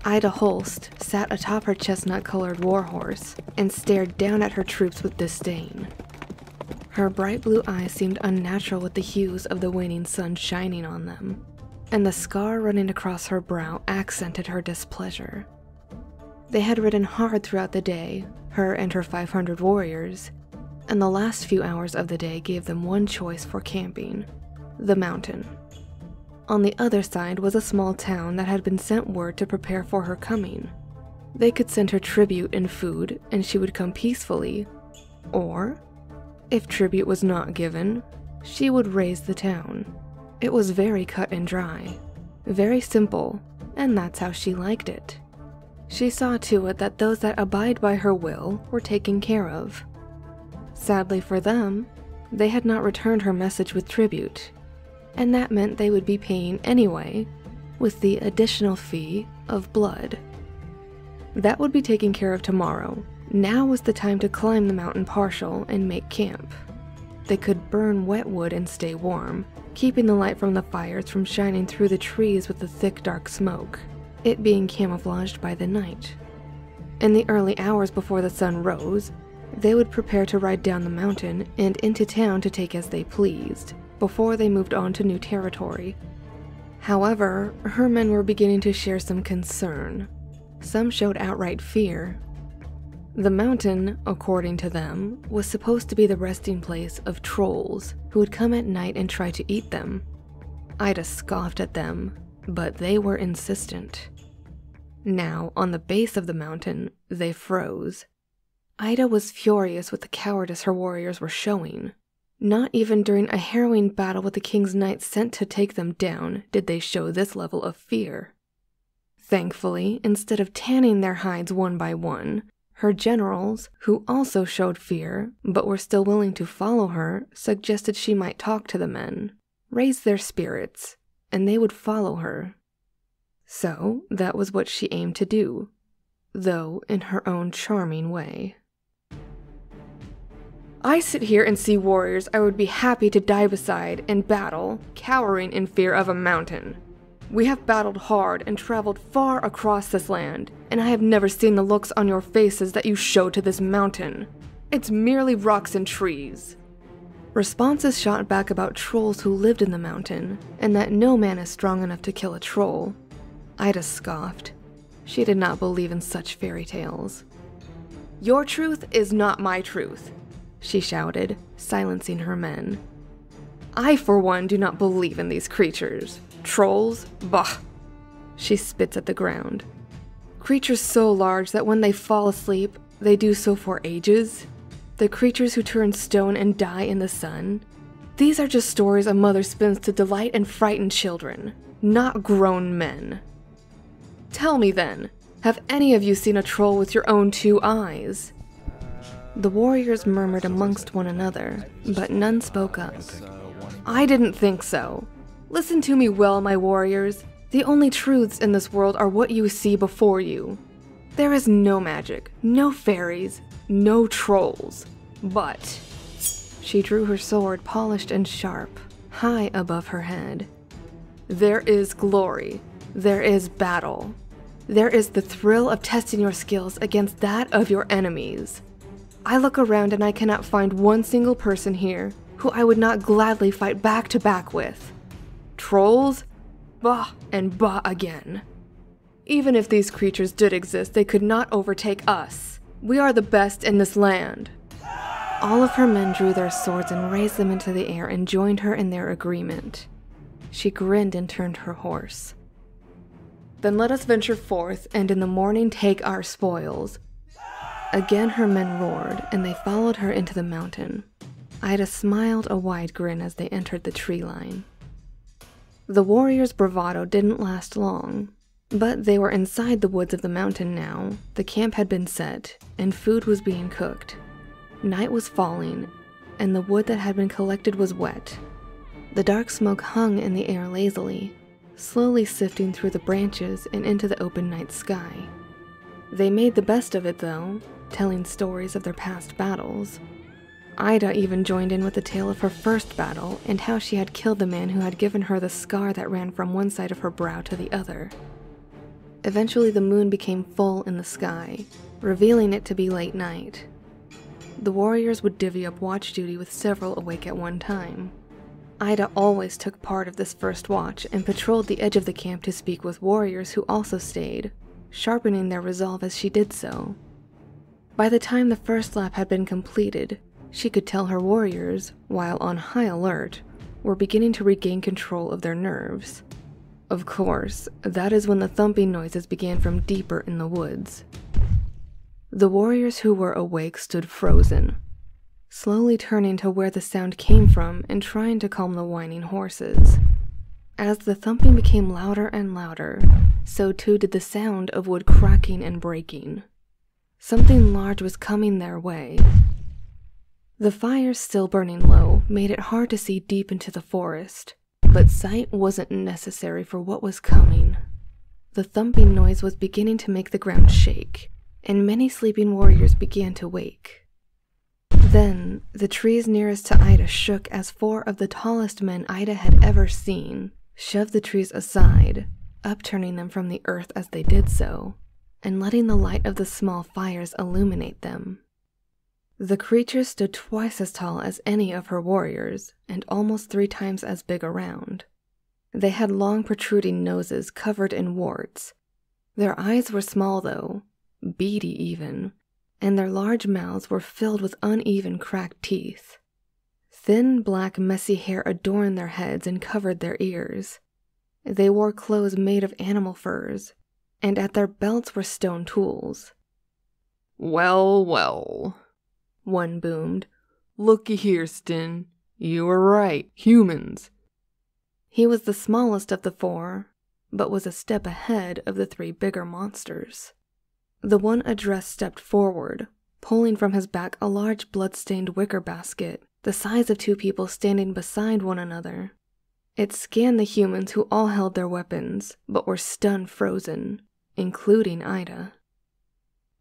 Ida Holst sat atop her chestnut-colored warhorse and stared down at her troops with disdain. Her bright blue eyes seemed unnatural with the hues of the waning sun shining on them, and the scar running across her brow accented her displeasure. They had ridden hard throughout the day, her and her 500 warriors, and the last few hours of the day gave them one choice for camping: the mountain. On the other side was a small town that had been sent word to prepare for her coming. They could send her tribute and food, and she would come peacefully, or, if tribute was not given, she would raise the town. It was very cut and dry, very simple, and that's how she liked it. She saw to it that those that abide by her will were taken care of. Sadly for them, they had not returned her message with tribute, and that meant they would be paying anyway, with the additional fee of blood. That would be taken care of tomorrow. Now was the time to climb the mountain partial and make camp. They could burn wet wood and stay warm, keeping the light from the fires from shining through the trees with the thick dark smoke, it being camouflaged by the night. In the early hours before the sun rose, they would prepare to ride down the mountain and into town to take as they pleased, before they moved on to new territory. However, her men were beginning to share some concern. Some showed outright fear. The mountain, according to them, was supposed to be the resting place of trolls who would come at night and try to eat them. Ida scoffed at them, but they were insistent. Now, on the base of the mountain, they froze. Ida was furious with the cowardice her warriors were showing. Not even during a harrowing battle with the king's knights sent to take them down did they show this level of fear. Thankfully, instead of tanning their hides one by one, her generals, who also showed fear but were still willing to follow her, suggested she might talk to the men, raise their spirits, and they would follow her. So that was what she aimed to do, though in her own charming way. I sit here and see warriors I would be happy to die beside in battle, cowering in fear of a mountain. We have battled hard and traveled far across this land, and I have never seen the looks on your faces that you show to this mountain. It's merely rocks and trees. Responses shot back about trolls who lived in the mountain, and that no man is strong enough to kill a troll. Ida scoffed. She did not believe in such fairy tales. Your truth is not my truth, she shouted, silencing her men. I, for one, do not believe in these creatures. Trolls? Bah! She spits at the ground. Creatures so large that when they fall asleep, they do so for ages? The creatures who turn stone and die in the sun? These are just stories a mother spins to delight and frighten children, not grown men. Tell me then, have any of you seen a troll with your own 2 eyes? The warriors murmured amongst one another, but none spoke up. I didn't think so. Listen to me well, my warriors. The only truths in this world are what you see before you. There is no magic, no fairies, no trolls. But she drew her sword, polished and sharp, high above her head. There is glory. There is battle. There is the thrill of testing your skills against that of your enemies. I look around and I cannot find one single person here who I would not gladly fight back to back with. Trolls? Bah and bah again. Even if these creatures did exist, they could not overtake us. We are the best in this land. All of her men drew their swords and raised them into the air and joined her in their agreement. She grinned and turned her horse. Then let us venture forth and in the morning take our spoils. Again her men roared, and they followed her into the mountain. Ida smiled a wide grin as they entered the tree line. The warriors' bravado didn't last long, but they were inside the woods of the mountain now. The camp had been set, and food was being cooked. Night was falling, and the wood that had been collected was wet. The dark smoke hung in the air lazily, slowly sifting through the branches and into the open night sky. They made the best of it, though, telling stories of their past battles. Ida even joined in with the tale of her first battle and how she had killed the man who had given her the scar that ran from one side of her brow to the other. Eventually, the moon became full in the sky, revealing it to be late night. The warriors would divvy up watch duty with several awake at one time. Ida always took part of this first watch and patrolled the edge of the camp to speak with warriors who also stayed, sharpening their resolve as she did so. By the time the first lap had been completed, she could tell her warriors, while on high alert, were beginning to regain control of their nerves. Of course, that is when the thumping noises began from deeper in the woods. The warriors who were awake stood frozen, slowly turning to where the sound came from and trying to calm the whining horses. As the thumping became louder and louder, so too did the sound of wood cracking and breaking. Something large was coming their way. The fires still burning low made it hard to see deep into the forest, but sight wasn't necessary for what was coming. The thumping noise was beginning to make the ground shake, and many sleeping warriors began to wake. Then, the trees nearest to Ida shook as 4 of the tallest men Ida had ever seen shoved the trees aside, upturning them from the earth as they did so, and letting the light of the small fires illuminate them. The creatures stood twice as tall as any of her warriors, and almost 3 times as big around. They had long protruding noses covered in warts. Their eyes were small though, beady even, and their large mouths were filled with uneven cracked teeth. Thin black messy hair adorned their heads and covered their ears. They wore clothes made of animal furs, and at their belts were stone tools. "Well, well," one boomed. "Looky here, Stin. You were right, humans." He was the smallest of the 4, but was a step ahead of the 3 bigger monsters. The one addressed stepped forward, pulling from his back a large blood-stained wicker basket, the size of 2 people standing beside one another. It scanned the humans who all held their weapons, but were stun frozen, including Ida.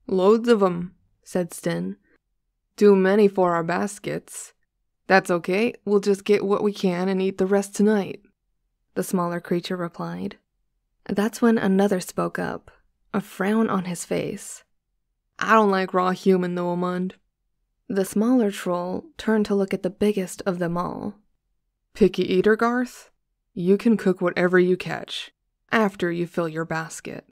"Loads of 'em," said Stin. "Too many for our baskets. That's okay, we'll just get what we can and eat the rest tonight," the smaller creature replied. That's when another spoke up, a frown on his face. "I don't like raw human though, Amund." The smaller troll turned to look at the biggest of them all. "Picky eater, Garth? You can cook whatever you catch, after you fill your basket."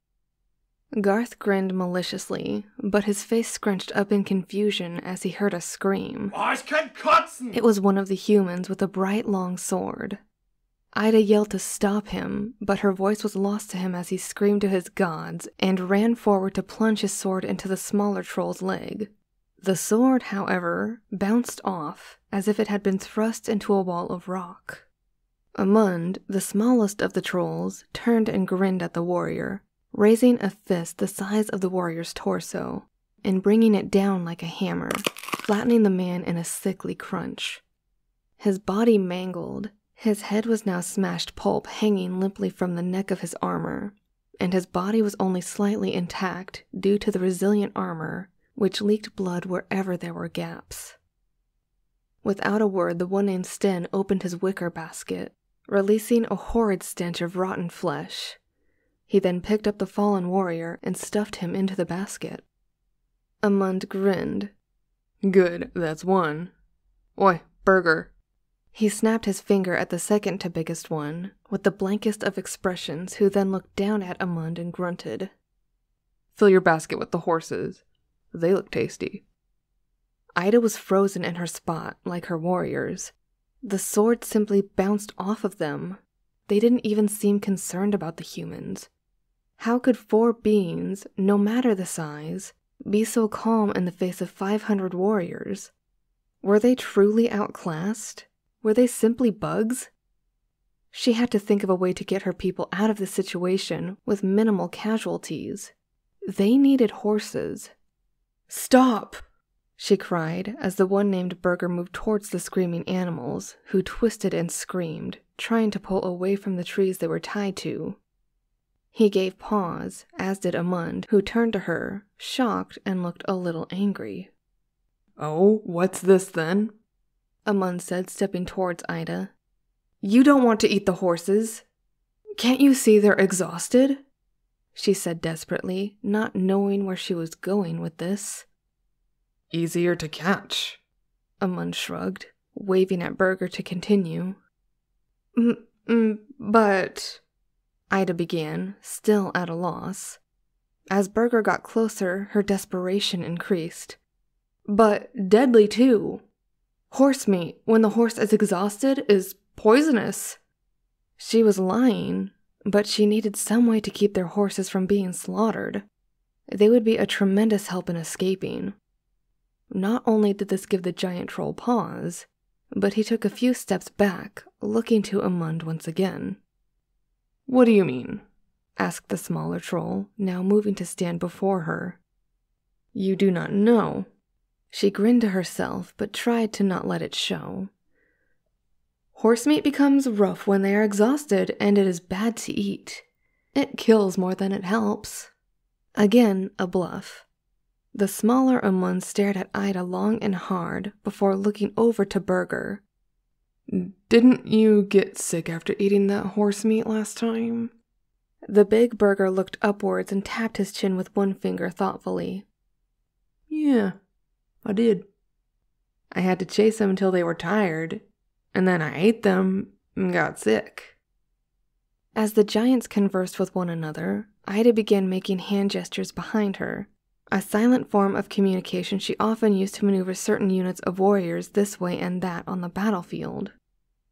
Garth grinned maliciously, but his face scrunched up in confusion as he heard a scream. Ich kann kotzen! It was one of the humans with a bright long sword. Ida yelled to stop him, but her voice was lost to him as he screamed to his gods and ran forward to plunge his sword into the smaller troll's leg. The sword, however, bounced off as if it had been thrust into a wall of rock. Amund, the smallest of the trolls, turned and grinned at the warrior, raising a fist the size of the warrior's torso and bringing it down like a hammer, flattening the man in a sickly crunch. His body mangled, his head was now smashed pulp hanging limply from the neck of his armor, and his body was only slightly intact due to the resilient armor, which leaked blood wherever there were gaps. Without a word, the one named Sten opened his wicker basket, releasing a horrid stench of rotten flesh. He then picked up the fallen warrior and stuffed him into the basket. Amund grinned. "Good, that's one. Oi, burger." He snapped his finger at the second to biggest one, with the blankest of expressions, who then looked down at Amund and grunted. "Fill your basket with the horses. They look tasty." Ida was frozen in her spot, like her warriors. The sword simply bounced off of them. They didn't even seem concerned about the humans. How could 4 beings, no matter the size, be so calm in the face of 500 warriors? Were they truly outclassed? Were they simply bugs? She had to think of a way to get her people out of the situation with minimal casualties. They needed horses. "Stop!" she cried as the one named Burger moved towards the screaming animals, who twisted and screamed, trying to pull away from the trees they were tied to. He gave pause, as did Amund, who turned to her, shocked and looked a little angry. "Oh, what's this then?" Amund said, stepping towards Ida. "You don't want to eat the horses. Can't you see they're exhausted?" she said desperately, not knowing where she was going with this. Easier to catch, Amund shrugged, waving at Burger to continue. But... Ida began, still at a loss. As Burger got closer, her desperation increased. But deadly too. Horse meat, when the horse is exhausted, is poisonous. She was lying, but she needed some way to keep their horses from being slaughtered. They would be a tremendous help in escaping. Not only did this give the giant troll pause, but he took a few steps back, looking to Amund once again. What do you mean? Asked the smaller troll, now moving to stand before her. You do not know. She grinned to herself, but tried to not let it show. Horse meat becomes rough when they are exhausted, and it is bad to eat. It kills more than it helps. Again, a bluff. The smaller Amund stared at Ida long and hard before looking over to Burger. Didn't you get sick after eating that horse meat last time? The big Burger looked upwards and tapped his chin with one finger thoughtfully. Yeah, I did. I had to chase them until they were tired, and then I ate them and got sick. As the giants conversed with one another, Ida began making hand gestures behind her, a silent form of communication she often used to maneuver certain units of warriors this way and that on the battlefield.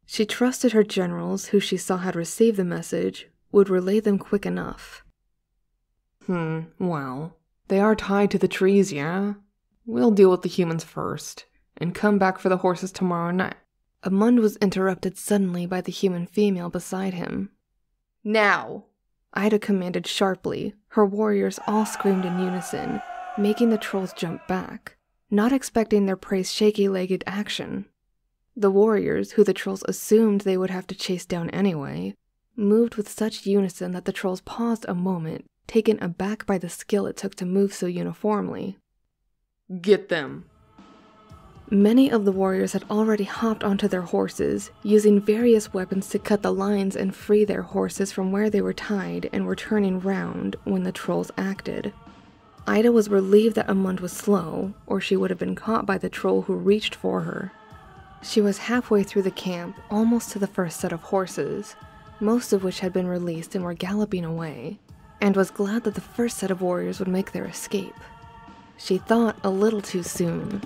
She trusted her generals, who she saw had received the message, would relay them quick enough. Well, they are tied to the trees, yeah? We'll deal with the humans first, and come back for the horses tomorrow night. Amund was interrupted suddenly by the human female beside him. Now! Ida commanded sharply. Her warriors all screamed in unison, making the trolls jump back, not expecting their prey's shaky-legged action. The warriors, who the trolls assumed they would have to chase down anyway, moved with such unison that the trolls paused a moment, taken aback by the skill it took to move so uniformly. Get them! Many of the warriors had already hopped onto their horses, using various weapons to cut the lines and free their horses from where they were tied and were turning round when the trolls acted. Ida was relieved that Amund was slow, or she would have been caught by the troll who reached for her. She was halfway through the camp, almost to the first set of horses, most of which had been released and were galloping away, and was glad that the first set of warriors would make their escape. She thought a little too soon,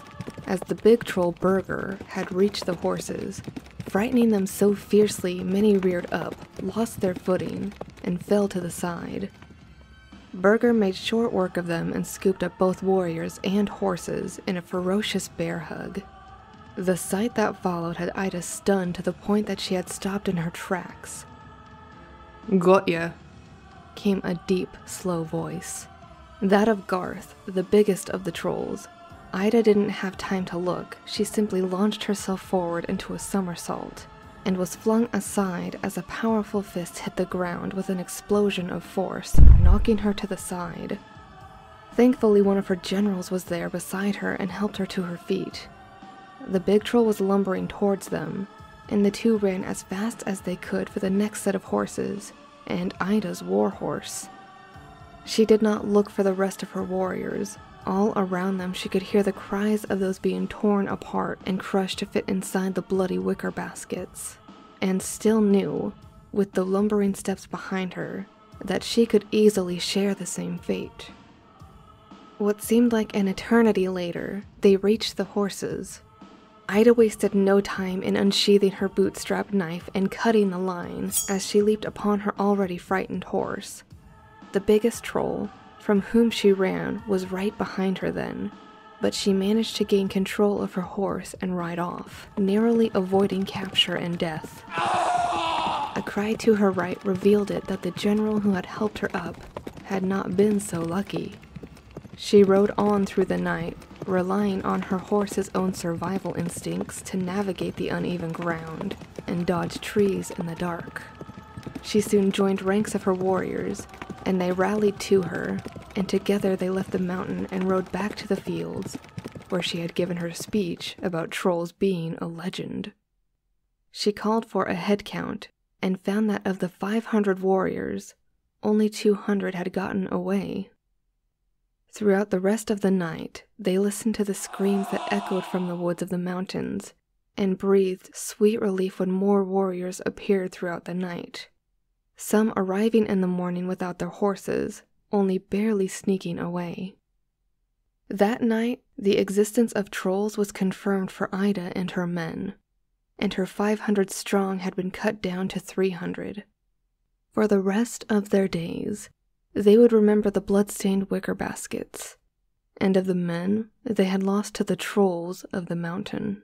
as the big troll Burger had reached the horses, frightening them so fiercely many reared up, lost their footing, and fell to the side. Burger made short work of them and scooped up both warriors and horses in a ferocious bear hug. The sight that followed had Ida stunned to the point that she had stopped in her tracks. Got ya, came a deep, slow voice. That of Garth, the biggest of the trolls. Ida didn't have time to look. She simply launched herself forward into a somersault, and was flung aside as a powerful fist hit the ground with an explosion of force, knocking her to the side. Thankfully, one of her generals was there beside her and helped her to her feet. The big troll was lumbering towards them, and the two ran as fast as they could for the next set of horses, and Ida's warhorse. She did not look for the rest of her warriors. All around them she could hear the cries of those being torn apart and crushed to fit inside the bloody wicker baskets, and still knew, with the lumbering steps behind her, that she could easily share the same fate. What seemed like an eternity later, they reached the horses. Ida wasted no time in unsheathing her bootstrap knife and cutting the line as she leaped upon her already frightened horse. The biggest troll, from whom she ran, was right behind her then, but she managed to gain control of her horse and ride off, narrowly avoiding capture and death. A cry to her right revealed it that the general who had helped her up had not been so lucky. She rode on through the night, relying on her horse's own survival instincts to navigate the uneven ground and dodge trees in the dark. She soon joined ranks of her warriors, and they rallied to her, and together they left the mountain and rode back to the fields, where she had given her speech about trolls being a legend. She called for a head count, and found that of the 500 warriors, only 200 had gotten away. Throughout the rest of the night, they listened to the screams that echoed from the woods of the mountains, and breathed sweet relief when more warriors appeared throughout the night. Some arriving in the morning without their horses, only barely sneaking away. That night, the existence of trolls was confirmed for Ida and her men, and her 500 strong had been cut down to 300. For the rest of their days, they would remember the blood-stained wicker baskets, and of the men they had lost to the trolls of the mountain.